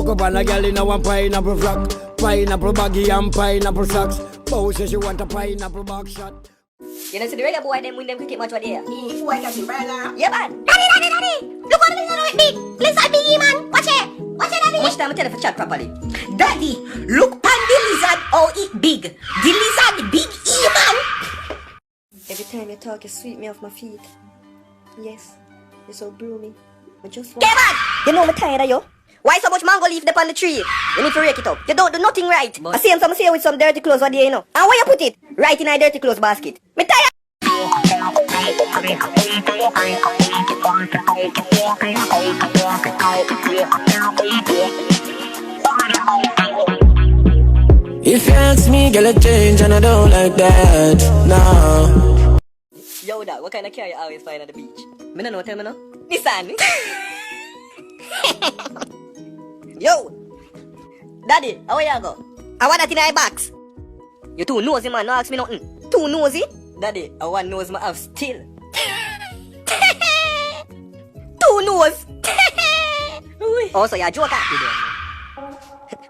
Fuck up on a girl in a one pineapple frock, pineapple baggy and pineapple socks. Bow says she want a pineapple box shot. You know, see the regular boy, them win them cricket match what they are. Who I can see, brother? Yeah, man. Daddy! Look what the lizard with big! Lizard big, man! Watch it! Watch it, daddy! How much time I tell you for chat properly? Daddy, look on the lizard, how it big. The lizard big, man! Every time you talk, you sweep me off my feet. Yes, you're so broomy. I just want... Get back! You know I'm tired of you. Why so much mango leaf up on the tree? You need to rake it up. You don't do nothing right. But I see him with some dirty clothes what there, you know. And where you put it? Right in a dirty clothes basket. Me tired. If you ask me, girl, I change and I don't like that, no. Yo, dog, what kind of car you always find at the beach? Me no know, tell me no. Nissan. Yo, Daddy, how you go? I want that in my box. You too nosy, man. No ask me nothing. Too nosy? Daddy, I want nose my have still. Too nose. Also, you're a joker.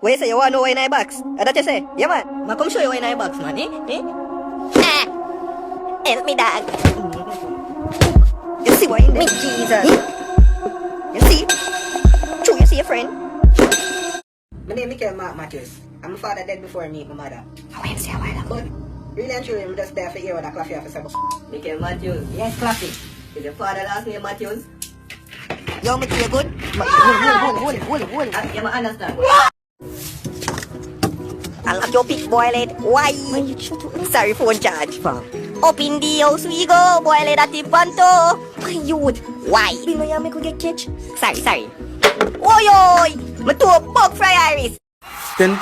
Where you say you want to know what in my box? That you say? Yeah, man. I come show you what in my box, man. Help me, dad. You see what in there? Me, Jesus. You see? True, you see your friend? My name is Mark Matthews. I'm my father dead before me, my mother. I went to see a while ago. But really and truly, I'm just there for hear what a coffee officer. Michael Matthews. Yes, coffee. Is your father last name Matthews? Yo, me you good? Hold it. You might understand. I'll have your big boilet. Why? When you shut up. Sorry, phone charge. Up in the house we go, boilet at the panto. Why you would? Why? You know you make we get catch. Sorry. Oi, oi! Me to a bug fry iris. We see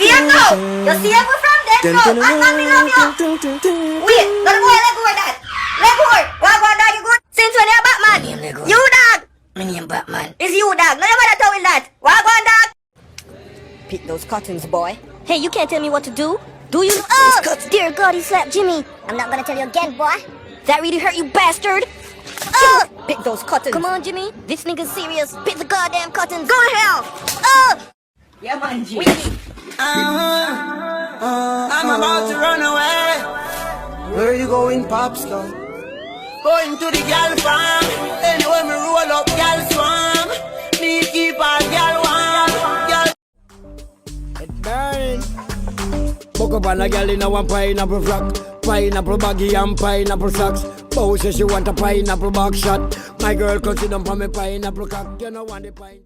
him now. You see him from there now. And me love you. Wait, let go that. Let go. What dog you good? Since when you're Batman? You dog. My name Batman. It's you dog. No matter tell that. What dog? Pick those cottons, boy. Hey, you can't tell me what to do. Do you? Dear God, he slapped Jimmy. I'm not gonna tell you again, boy. That really hurt you, bastard. Pick those cottons. Come on, Jimmy. This nigga's serious. Pick the goddamn cottons. Go to hell. Yeah, man, G. I'm about to run away. Where you going, Pops? Going to the gal farm. Anyway, me roll up gal swarm. Me keep a gal warm. Gal. It's burning. Fuck up on a girl in a one pineapple frock, pineapple baggy and pineapple socks. Bow says she want a pineapple box shot. My girl consider for me pineapple cock. You know want the pine.